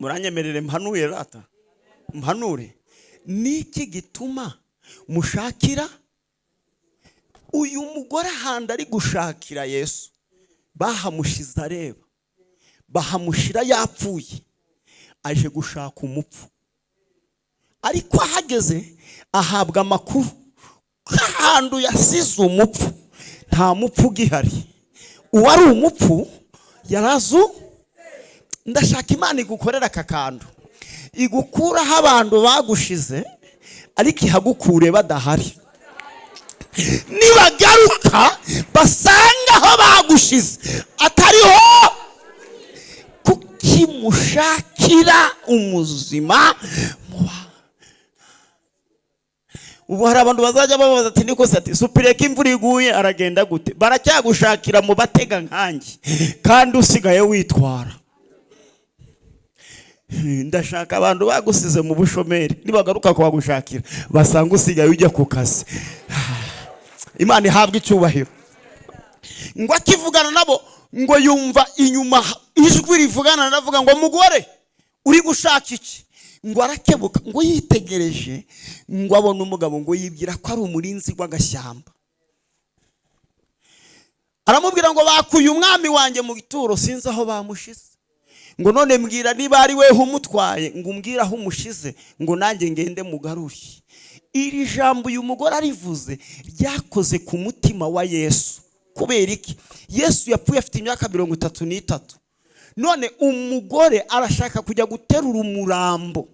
muranyemerere mpanure rata, mpanure. Niki gituma mushakira uyu mugore handa ari gushakira Yesu? Bahamushize areba, bahamushira yapfuye, aje gushaka umupfu. Ariko ahageze ahabwa amakuru ahantu yasize umupfu nta mupfu gihari. Uwari umupfu yarazu. Ndashaka Imana igukorera aka kantu, igukuraho abantu bagushize ariko ihagukure badahari. Nibagaruka basanga aho bagushize atariho, kuki mushakira umuzima muba. Ubu hari abantu bazajya babaza ati niko sati supireka imvura iguye aragenda gute? Baracyagushakira mu batega nkanjye kandi usigaye witwara. Ndashaka abantu bagusize mu bushomeri nibagaruka ko bagushakira basanga usigaye ujya ku kazi. Imana ihabwa icyubahiro. Ngo akivugana nabo ngo yumva inyuma ijwi rivugana navuga ngo mugore uri gushaka iki? Ngo arakebuka ngo yitegereje ngo abone umugabo ngo yibwira ko ari umurinzi w'agashyamba. Aramubwira ngo bakuye umwami wanjye mu gituro sinzi aho bamushize. Ngo none mbwira niba ari weho umutwaye ngo umbwira aho umushize ngo nanjye ngende mugaruri. Iri jambo uyu mugore arivuze ryakoze ku mutima wa Yesu. Kubera iki? Yesu yapfuye afite imyaka 33. None umugore arashaka kujya guterura umurambo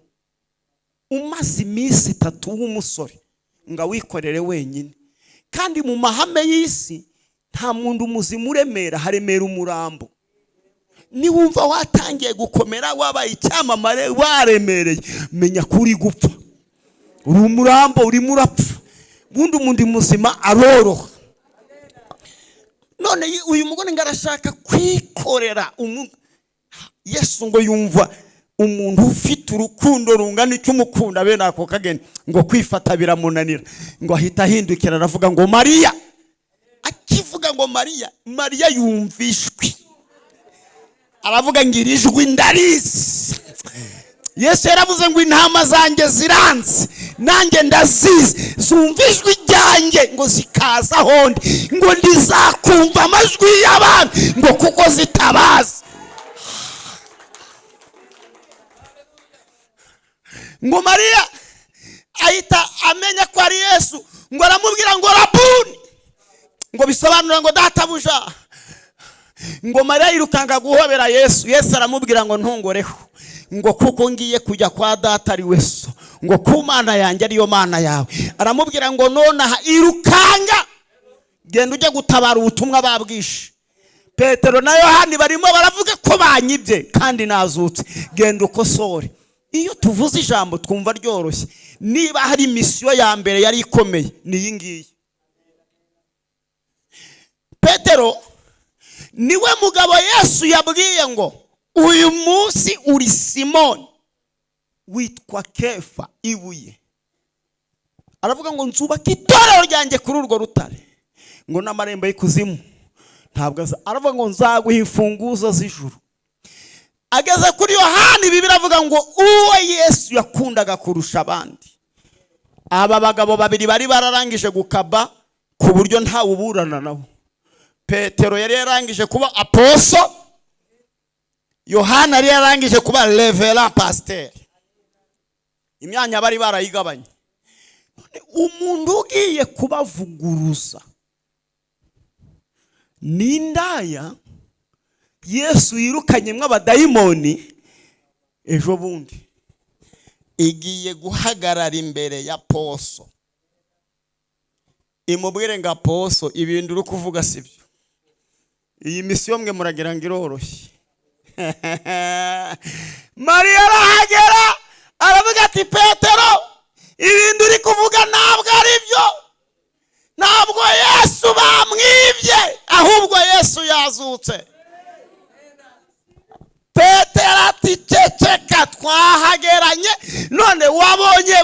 umaze iminsi 3 w'umusore ngo awikorere wenyine. Kandi mu mahame y'isi nta muntu muzima uremera, haremera umurambo. Niwumva watangiye gukomera wabaye icyamamare waremereye, menya kuri gupfa. Uri umurambo urimo urapfa, bundi umuntu muzima aroroha. None uyu mugore ngarashaka kwikorera Yesu ngo yumva umuntu ufite urukundo rungana icy'umukunda bene ako kageni ngo kwifata biramunanira, ngo ahita ahindukira aravuga ngo Mariya. Akivuga ngo Mariya, Mariya yumvishwe aravuga ngo irijwi ndarizi. Yesu yaravuze ngo intama zanjye ziranze nanjye ndazizi, zumvijwe ijyanjye ngo zikaza hondi, ngo ndizakumva amajwi y'abantu ngo kuko zitabaza. Ngo Mariya ahita amenya ko ari Yesu, ngo aramubwira ngo Rabuni, ngo bisobanura ngo databuja. Ngo Mariya yirukanga guhobera Yesu. Yesu aramubwira ngo ntungoreho, ngo kuko ngiye kujya kwa data ari Yesu, ngo ku Mana yanjye ariyo Mana yawe. Aramubwira ngo nonaha irukanga genda ujye gutabara ubutumwa babwishe. Petero na Yohani barimo baravuga ko banyibye kandi nazutse, genda ukosore. Iyo tuvuze ijambo twumva ryoroshye, niba hari misiyo ya mbere yari ikomeye ni iyi ngiyi. Petero niwe mugabo Yesu yabwiye ngo uyu munsi uri Simoni witwa Kefa ibuye. Aravuga ngo nzubaka itorero ryanjye kuri urwo rutare, ngo n'amarembo y'ikuzimu ntabwo aza. Aravuga ngo nzaguha imfunguzo z'ijuru. Ageze kuri Yohani Bibiliya avuga ngo uwo Yesu yakundaga kurusha abandi. Aba bagabo babiri bari bararangije gukaba ku buryo nta uburana nabo. Petero yari yarangije kuba aposo, Yohana yari yarangije kuba reverend pasteur. Imyanya bari barayigabanye. Umuntu ugiye kubavuguruza n'indaya Yesu yirukanye mw'abadayimoni ejo bundi igiye guhagarara imbere ya poso, imubwire ngo aposo ibintu uri kuvuga sibyo, iyi misiyo mwe muragira ngo iroroshye. Mariya arahagera aravuga ati Petero ibintu uri kuvuga ntabwo ari byo, ntabwo Yesu bamwibye ahubwo Yesu yazutse. Petero ati ceceka twahageranye, none wabonye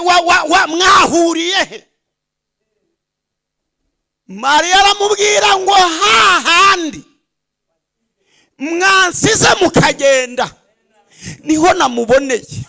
mwahuriye he? Mariya aramubwira ngo hahandi mwansize mukagenda niho namuboneye